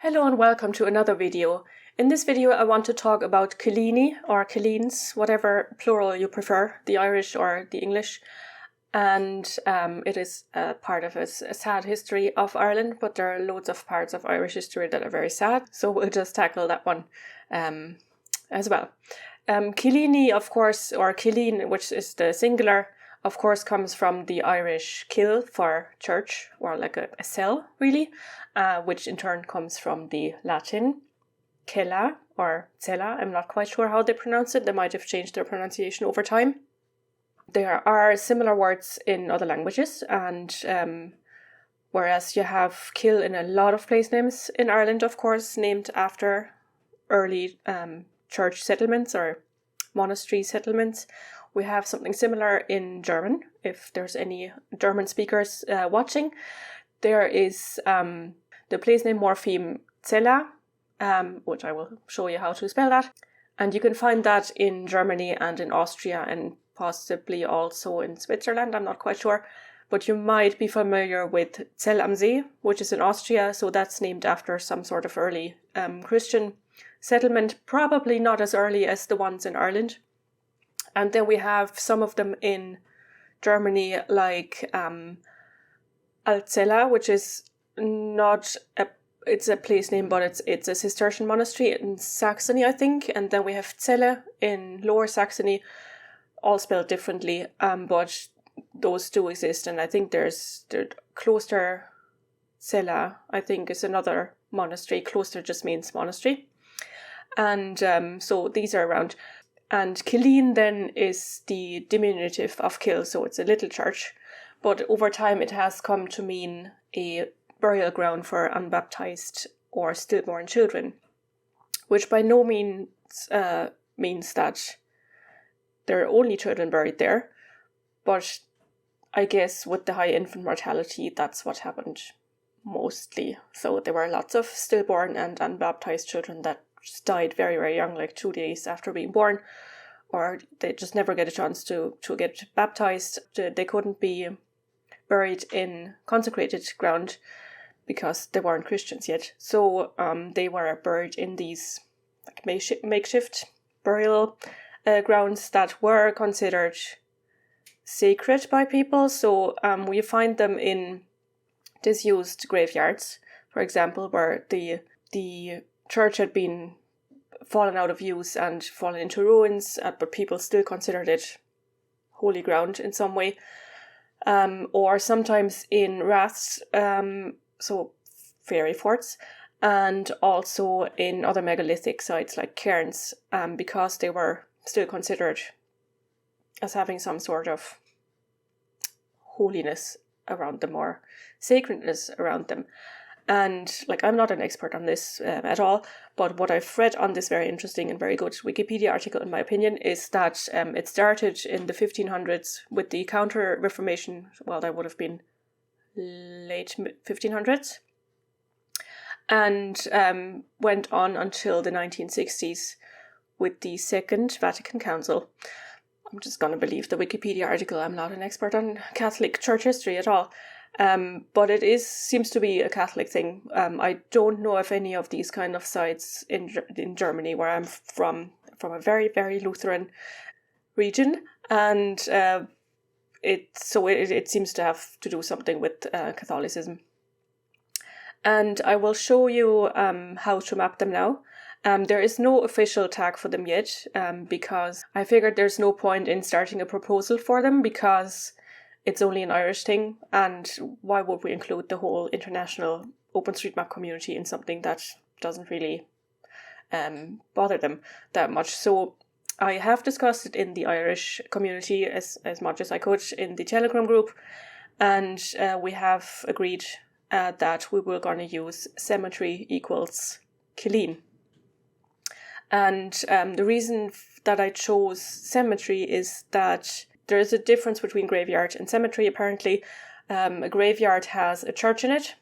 Hello and welcome to another video. In this video I want to talk about cillíní or killeens, whatever plural you prefer, the Irish or the English. And it is a part of a sad history of Ireland, but there are loads of parts of Irish history that are very sad, so we'll just tackle that one as well. Cillíní, of course, or cillín, which is the singular, of course, comes from the Irish kill for church, or like a cell, really, which in turn comes from the Latin cella or cella. I'm not quite sure how they pronounce it. They might have changed their pronunciation over time. There are similar words in other languages, and whereas you have kill in a lot of place names in Ireland, of course, named after early church settlements or monastery settlements, we have something similar in German. If there's any German speakers watching, there is the place name morpheme cella, which I will show you how to spell that. And you can find that in Germany and in Austria and possibly also in Switzerland, I'm not quite sure. But you might be familiar with Zell am See, which is in Austria, so that's named after some sort of early Christian settlement, probably not as early as the ones in Ireland. And then we have some of them in Germany, like Altzella, which is not it's a place name, but it's a Cistercian monastery in Saxony, I think. And then we have Celle in Lower Saxony, all spelled differently, but those do exist. And I think there's the Kloster Cella, I think, is another monastery. Kloster just means monastery. And so these are around. And cillín then is the diminutive of kill, so it's a little church. But over time it has come to mean a burial ground for unbaptized or stillborn children, which by no means means that there are only children buried there. But I guess with the high infant mortality, that's what happened mostly. So there were lots of stillborn and unbaptized children that just died very, very young, like 2 days after being born, or they just never get a chance to get baptized. They couldn't be buried in consecrated ground because they weren't Christians yet. So they were buried in these like makeshift burial grounds that were considered sacred by people. So we find them in disused graveyards, for example, where the church had been fallen out of use and fallen into ruins, but people still considered it holy ground in some way. Or sometimes in raths, so fairy forts, and also in other megalithic sites like cairns, because they were still considered as having some sort of holiness around them or sacredness around them. And like, I'm not an expert on this at all, but what I've read on this very interesting and very good Wikipedia article, in my opinion, is that it started in the 1500s with the Counter-Reformation. Well, that would have been late 1500s, and went on until the 1960s with the Second Vatican Council. I'm just going to believe the Wikipedia article. I'm not an expert on Catholic church history at all. But it seems to be a Catholic thing. I don't know of any of these kind of sites in Germany, where I'm from a very, very Lutheran region, and it seems to have to do something with Catholicism. And I will show you how to map them now. There is no official tag for them yet, because I figured there's no point in starting a proposal for them, because it's only an Irish thing, and why would we include the whole international OpenStreetMap community in something that doesn't really bother them that much? So I have discussed it in the Irish community as much as I could in the Telegram group, and we have agreed that we were going to use cemetery equals cillín. And the reason that I chose cemetery is that there is a difference between graveyard and cemetery, apparently. A graveyard has a church in it,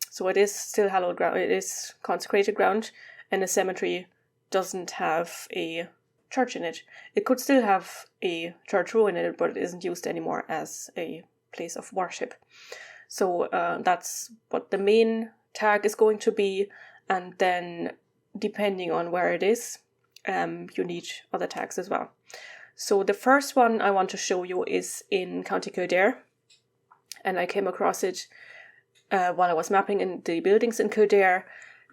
so it is still hallowed ground, it is consecrated ground, and a cemetery doesn't have a church in it. It could still have a church ruin in it, but it isn't used anymore as a place of worship. So that's what the main tag is going to be, and then depending on where it is, you need other tags as well. So the first one I want to show you is in County Kildare, and I came across it while I was mapping in the buildings in Kildare.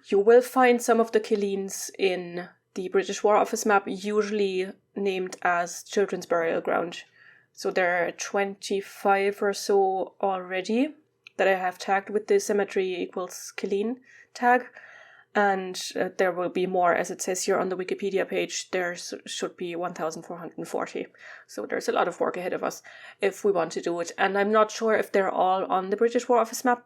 You will find some of the killeens in the British War Office map, usually named as Children's Burial Ground. So there are 25 or so already that I have tagged with the cemetery equals cillín tag. And there will be more, as it says here on the Wikipedia page. There should be 1,440. So there's a lot of work ahead of us if we want to do it. And I'm not sure if they're all on the British War Office map.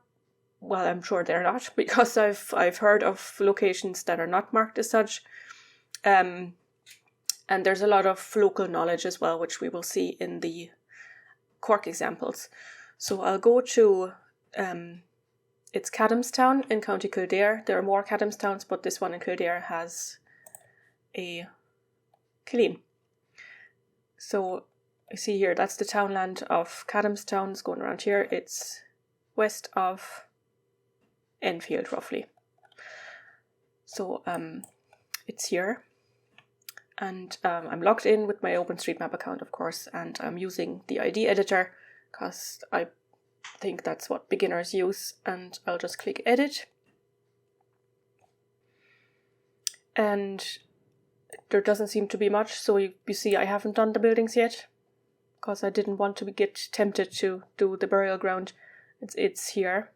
Well, I'm sure they're not, because I've heard of locations that are not marked as such. And there's a lot of local knowledge as well, which we will see in the Cork examples. So I'll go to... it's Cadamstown in County Kildare. There are more Cadamstowns, but this one in Kildare has a cillín. So you see here, that's the townland of Cadamstown. It's going around here. It's west of Enfield, roughly. So it's here. And I'm logged in with my OpenStreetMap account, of course, and I'm using the ID editor because I think that's what beginners use, and I'll just click edit. And there doesn't seem to be much, so you see I haven't done the buildings yet because I didn't want to get tempted to do the burial ground. It's here.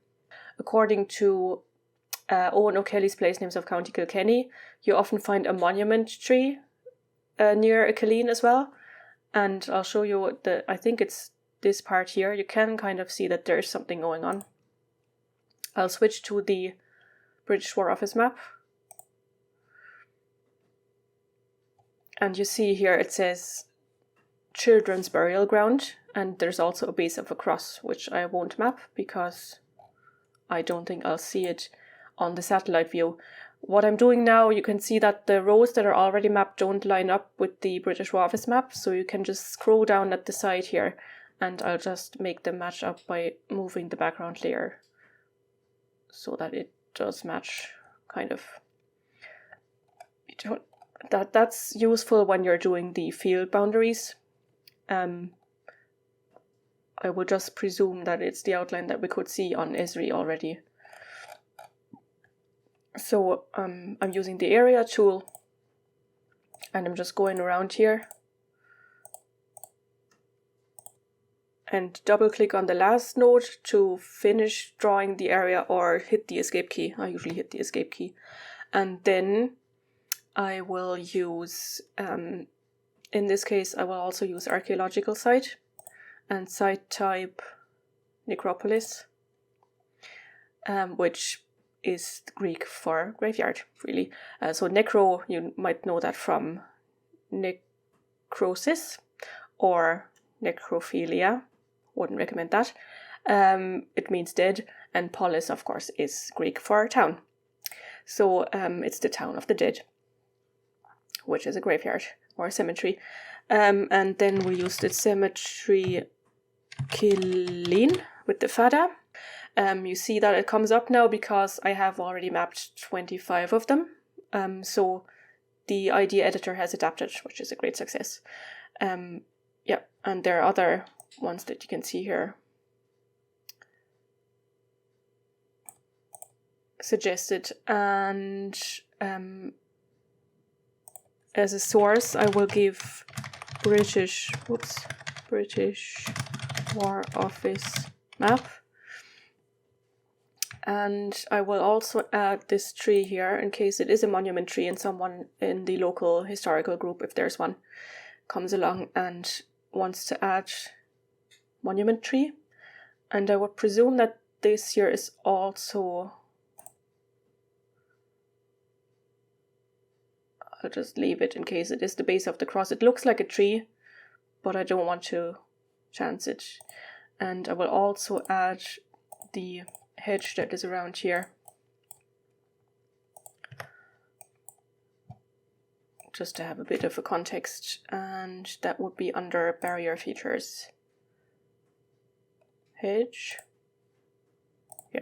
According to Owen O'Kelly's Place Names of County Kilkenny, you often find a monument tree near a cillín as well, and I'll show you I think it's this part here. You can kind of see that there's something going on. I'll switch to the British War Office map. And you see here it says Children's Burial Ground, and there's also a base of a cross, which I won't map because I don't think I'll see it on the satellite view. What I'm doing now, you can see that the rows that are already mapped don't line up with the British War Office map, so you can just scroll down at the side here, and I'll just make them match up by moving the background layer so that it does match, kind of. That's useful when you're doing the field boundaries. I will just presume that it's the outline that we could see on Esri already. So I'm using the area tool, and I'm just going around here. And double click on the last node to finish drawing the area, or hit the escape key. I usually hit the escape key. And then I will use, in this case, I will also use archaeological site and site type necropolis, which is Greek for graveyard, really. So necro, you might know that from necrosis or necrophilia. Wouldn't recommend that. It means dead, and polis, of course, is Greek for town. So it's the town of the dead, which is a graveyard or a cemetery. And then we use the cemetery cillín with the fada. You see that it comes up now because I have already mapped 25 of them. So the ID editor has adapted, which is a great success. Yeah, and there are other ones that you can see here suggested, and as a source I will give British War Office map, and I will also add this tree here in case it is a monument tree and someone in the local historical group, if there's one, comes along and wants to add monument tree. And I would presume that this here is also, I'll just leave it in case it is the base of the cross. It looks like a tree, but I don't want to chance it. And I will also add the hedge that is around here, just to have a bit of a context, and that would be under barrier features. Hedge. Yeah.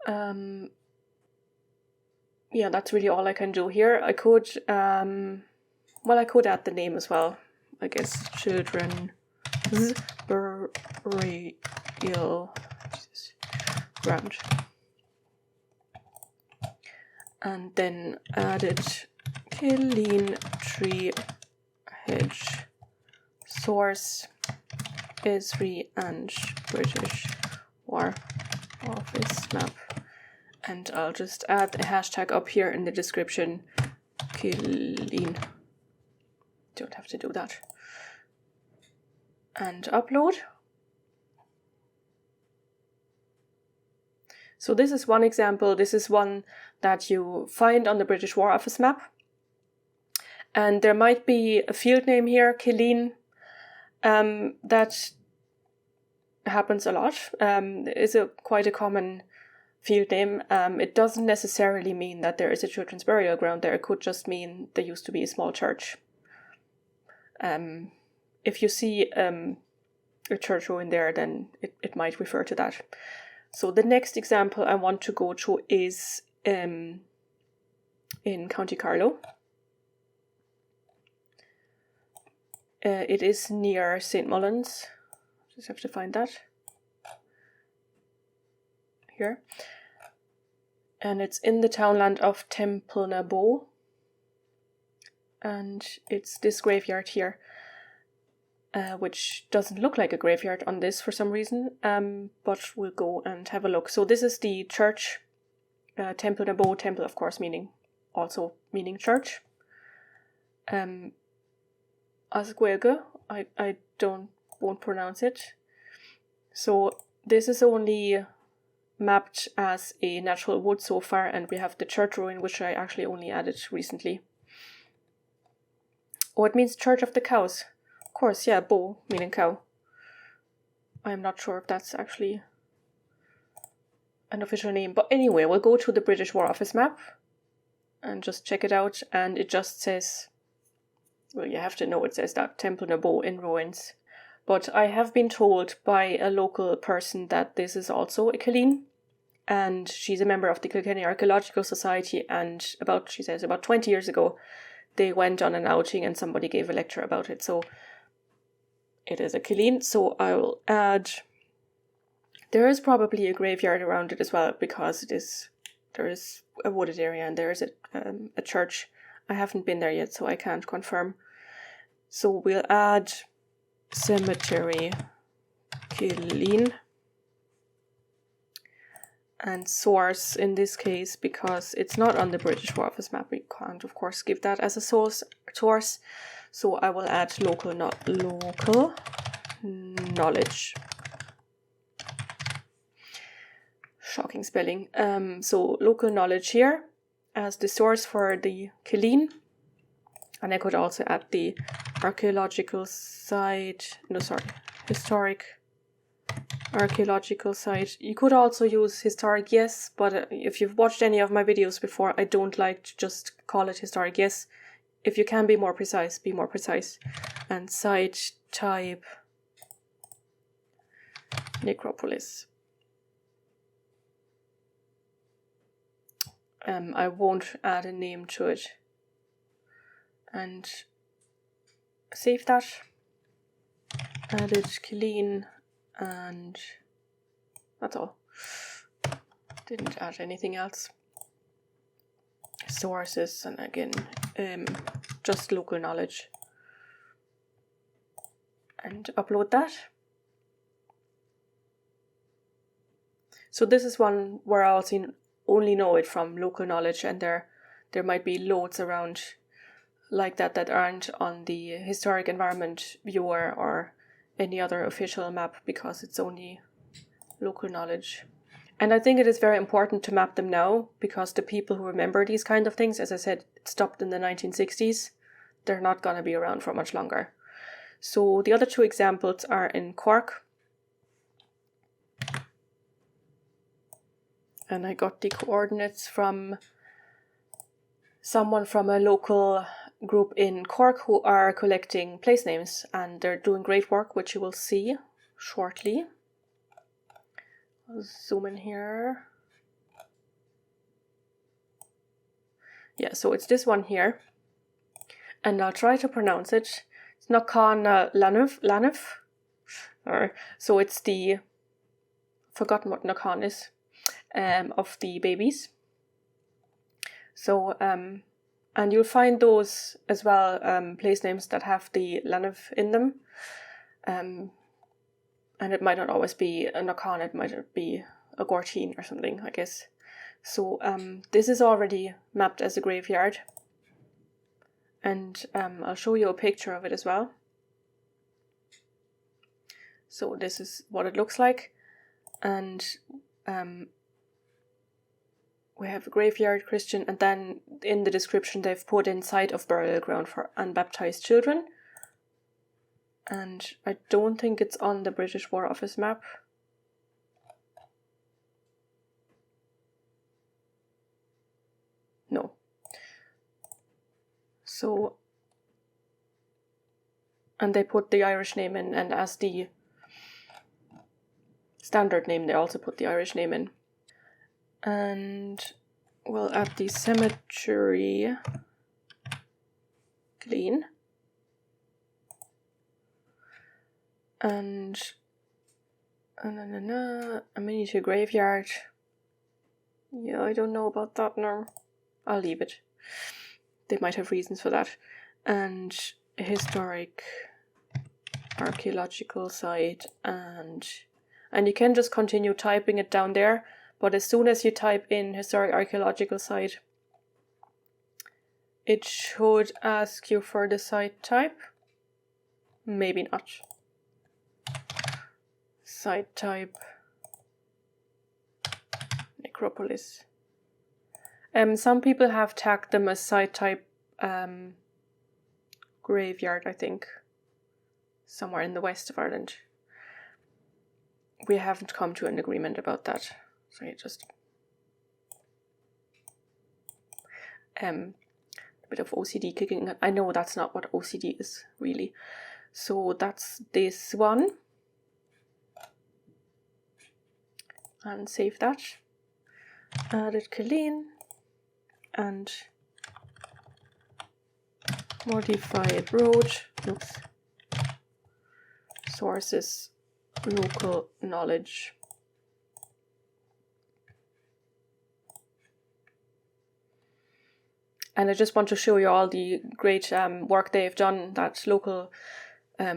Yeah, that's really all I can do here. I could, well, I could add the name as well. I guess children's burial ground. And then added cillín tree hedge. Source Esri and British War Office map. And I'll just add a hashtag up here in the description. Killeens. Don't have to do that. And upload. So this is one example. This is one that you find on the British War Office map. And there might be a field name here, cillín. That happens a lot. Is quite a common field name. It doesn't necessarily mean that there is a children's burial ground there. It could just mean there used to be a small church. If you see a church ruin there, then it might refer to that. So the next example I want to go to is in County Carlow. It is near St. Mullins. Just have to find that. Here. And it's in the townland of Templenaboe. And it's this graveyard here, which doesn't look like a graveyard on this for some reason, but we'll go and have a look. So this is the church, Templenaboe, temple of course meaning church. Asguege, I won't pronounce it. So this is only mapped as a natural wood so far, and we have the church ruin, which I actually only added recently. Oh, it means Church of the Cows. Of course, yeah, bow, meaning cow. I'm not sure if that's actually an official name. But anyway, we'll go to the British War Office map and just check it out. And it just says, well, you have to know it says that, Templenaboe in ruins. But I have been told by a local person that this is also a cillín. And she's a member of the Kilkenny Archaeological Society. And she says, about 20 years ago, they went on an outing and somebody gave a lecture about it. So it is a cillín. So I will add, there is probably a graveyard around it as well, because there is a wooded area and there is a church. I haven't been there yet, so I can't confirm. So we'll add cemetery cillín. And source in this case, because it's not on the British War Office map, we can't of course give that as a source. So I will add local knowledge. Shocking spelling. So local knowledge here as the source for the cillín. And I could also add the historic archaeological site. You could also use historic, yes, but if you've watched any of my videos before, I don't like to just call it historic, yes. If you can be more precise, be more precise. And site type necropolis. I won't add a name to it. And save that. Added cillín. And that's all. Didn't add anything else. Sources, and again, just local knowledge. And upload that. So this is one where I only know it from local knowledge, and there might be loads around like that aren't on the Historic Environment Viewer or any other official map, because it's only local knowledge. And I think it is very important to map them now, because the people who remember these kind of things, as I said, it stopped in the 1960s. They're not going to be around for much longer. So the other two examples are in Cork. And I got the coordinates from someone from a local group in Cork who are collecting place names, and they're doing great work, which you will see shortly. I'll zoom in here. Yeah, so it's this one here. And I'll try to pronounce it. It's Nakan Lanov. So it's the, forgotten what Nakan is, of the babies. So, and you'll find those as well, place names that have the Lanov in them. And it might not always be a Nakan, it might be a Gortine or something, I guess. So this is already mapped as a graveyard. And I'll show you a picture of it as well. So this is what it looks like. And we have a graveyard, Christian, and then in the description they've put in site of burial ground for unbaptized children. And I don't think it's on the British War Office map. No. So, and they put the Irish name in, and as the standard name they also put the Irish name in. And well, at the cemetery, Killeens, and a miniature graveyard. Yeah, I don't know about that now. I'll leave it. They might have reasons for that. And a historic archaeological site, and you can just continue typing it down there, but as soon as you type in historic archaeological site, it should ask you for the site type. Maybe not. Site type necropolis. Some people have tagged them as site type graveyard, I think, somewhere in the west of Ireland. We haven't come to an agreement about that, so you just a bit of OCD kicking. I know that's not what OCD is really. So that's this one, and save that. Added Killeens and modified road. Oops. Sources, local knowledge. And I just want to show you all the great work they've done, that local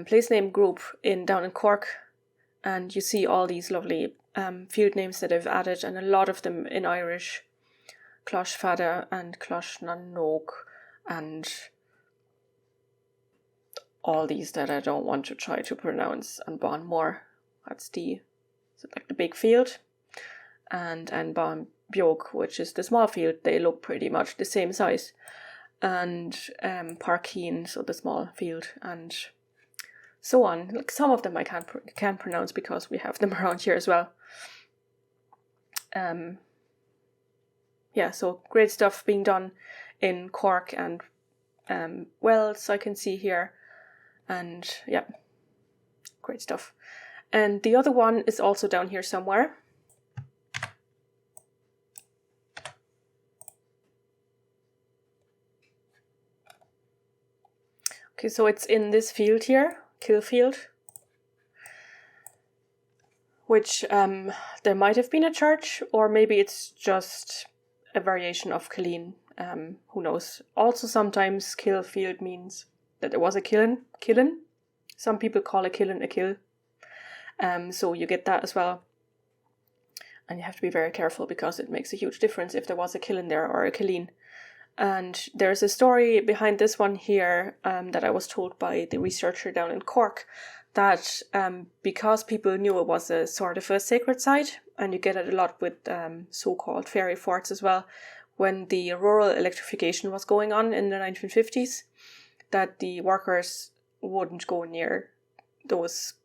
place name group down in Cork. And you see all these lovely field names that I've added, and a lot of them in Irish. Closh Fada and Closh Nannog, and all these that I don't want to try to pronounce. And Bonmore, that's the big field, and Bon Biog, which is the small field. They look pretty much the same size. And Parkeen, so the small field, and so on. Like some of them I can't pronounce because we have them around here as well. Yeah, so great stuff being done in Cork and Wells, I can see here. And yeah, great stuff. And the other one is also down here somewhere. Okay, so it's in this field here, Killfield, which there might have been a church, or maybe it's just a variation of Killeens. Who knows? Also, sometimes Killfield means that there was a kiln. Some people call a kiln a kill. So you get that as well. And you have to be very careful because it makes a huge difference if there was a kiln there or a Killeens. And there's a story behind this one here that I was told by the researcher down in Cork, that because people knew it was a sort of a sacred site, and you get it a lot with so-called fairy forts as well, when the rural electrification was going on in the 1950s, that the workers wouldn't go near those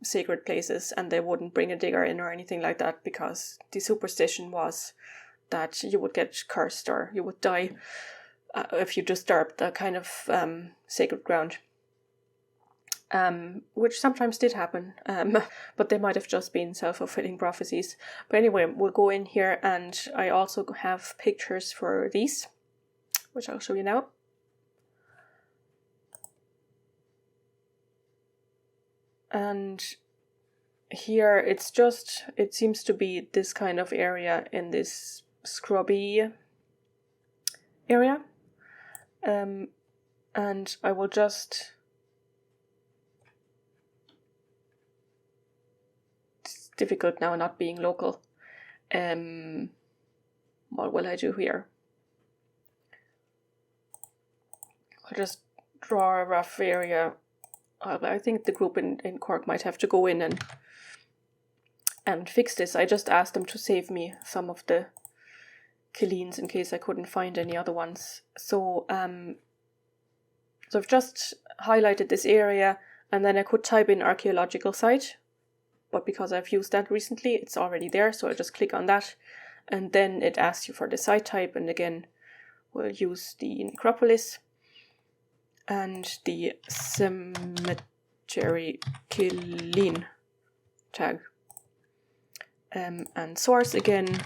sacred places, and they wouldn't bring a digger in or anything like that, because the superstition was that you would get cursed or you would die if you disturbed that kind of sacred ground. Which sometimes did happen, but they might have just been self-fulfilling prophecies. But anyway, we'll go in here, and I also have pictures for these. which I'll show you now. And here it seems to be this kind of area in this scrubby area. And I will just, it's difficult now not being local. What will I do here? I'll just draw a rough area. I think the group in Cork might have to go in and fix this. I just asked them to save me some of the killeens in case I couldn't find any other ones. So so I've just highlighted this area, and then I could type in archaeological site, but because I've used that recently, it's already there, so I just click on that, and then it asks you for the site type, and again we'll use the necropolis and the cemetery cillín tag, and source again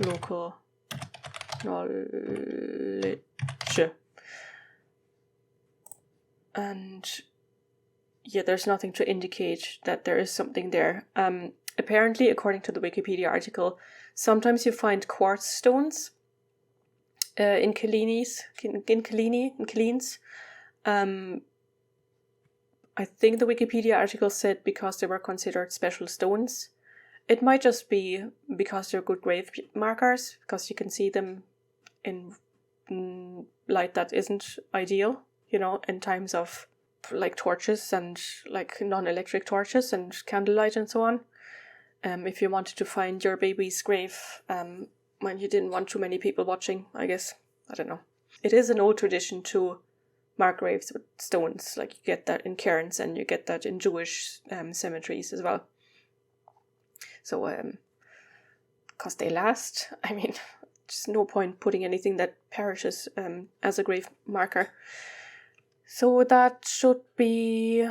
local knowledge. And yeah, there's nothing to indicate that there is something there. Apparently, according to the Wikipedia article, sometimes you find quartz stones in killeens. I think the Wikipedia article said because they were considered special stones. It might just be because they're good grave markers, because you can see them in light that isn't ideal, you know, in times of like torches and like non-electric torches and candlelight and so on. If you wanted to find your baby's grave when you didn't want too many people watching, I guess. I don't know. It is an old tradition to mark graves with stones. Like you get that in cairns and you get that in Jewish cemeteries as well. So, because they last, I mean, just no point putting anything that perishes as a grave marker. So that should be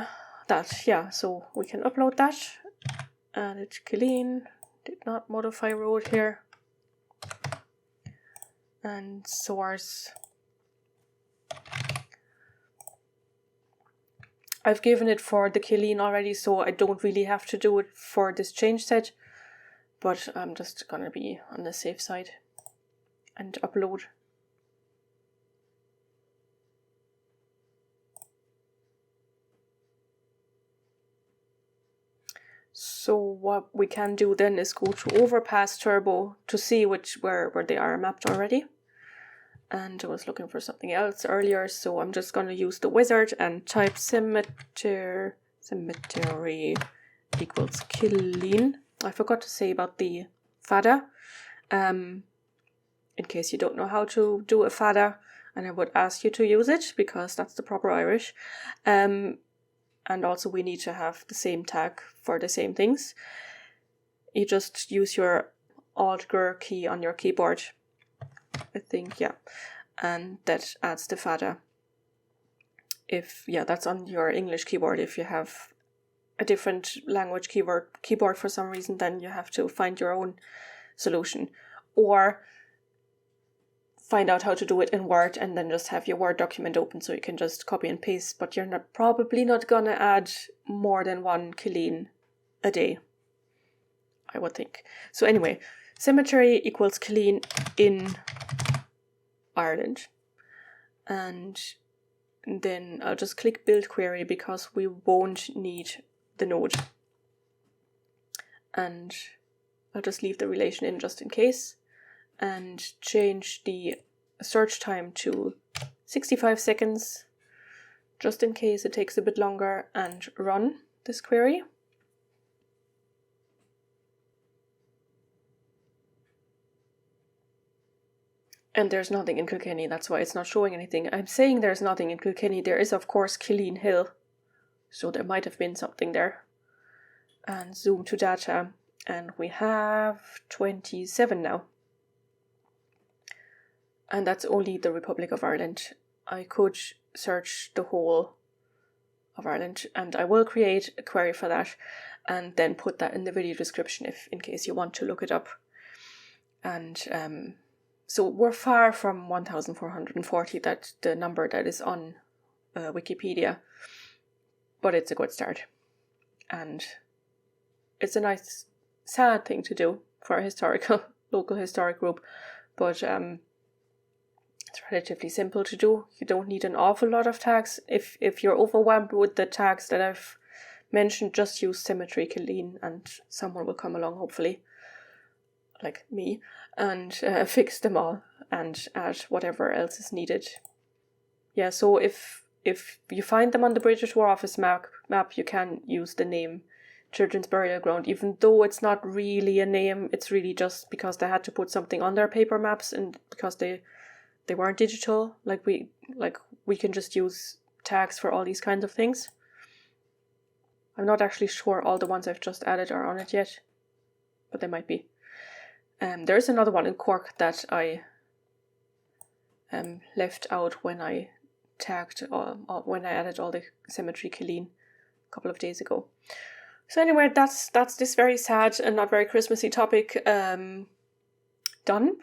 that, yeah. So we can upload that. And it's cillín, did not modify road here. And source. I've given it for the cillín already, so I don't really have to do it for this change set. But I'm just gonna be on the safe side and upload. So what we can do then is go to Overpass Turbo to see where they are mapped already. And I was looking for something else earlier, so I'm just going to use the wizard and type cemetery equals cillín. I forgot to say about the fada, in case you don't know how to do a fada, and I would ask you to use it because that's the proper Irish. And also we need to have the same tag for the same things. You just use your Alt-G key on your keyboard, I think, yeah, and that adds the fada. That's on your English keyboard. If you have a different language keyboard for some reason, then you have to find your own solution, or find out how to do it in Word and then just have your Word document open so you can just copy and paste, but you're probably not gonna add more than one cillín a day, I would think. So anyway, cemetery equals cillín in Ireland, and then I'll just click build query because we won't need the node, and I'll just leave the relation in just in case, and change the search time to 65 seconds just in case it takes a bit longer, and run this query. And there's nothing in Kilkenny, that's why it's not showing anything. I'm saying there's nothing in Kilkenny. There is, of course, Cillín Hill, so there might have been something there. And zoom to data, and we have 27 now. And that's only the Republic of Ireland. I could search the whole of Ireland, and I will create a query for that and then put that in the video description in case you want to look it up and So we're far from 1,440, that the number that is on Wikipedia, but it's a good start. And it's a nice, sad thing to do for a local historic group, but it's relatively simple to do. You don't need an awful lot of tags. If you're overwhelmed with the tags that I've mentioned, just use cemetery cillín and someone will come along, hopefully, like me, and fix them all and add whatever else is needed. Yeah, so if you find them on the British War Office map, you can use the name Children's Burial Ground, even though it's not really a name. It's really just because they had to put something on their paper maps, and because they weren't digital, like we can just use tags for all these kinds of things. I'm not actually sure all the ones I've just added are on it yet, but they might be. There's another one in Cork that I left out when I tagged, when I added all the cemetery cillín a couple of days ago. So anyway, that's this very sad and not very Christmassy topic done.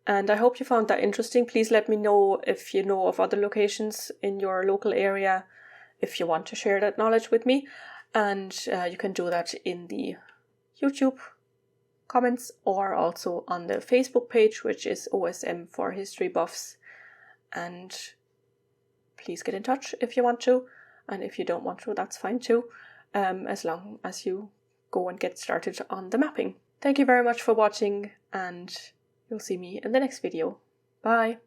And I hope you found that interesting. Please let me know if you know of other locations in your local area, if you want to share that knowledge with me. And you can do that in the YouTube comments or also on the Facebook page, which is OSM for History Buffs. And please get in touch if you want to. And if you don't want to, that's fine too. As long as you go and get started on the mapping. Thank you very much for watching, and you'll see me in the next video. Bye!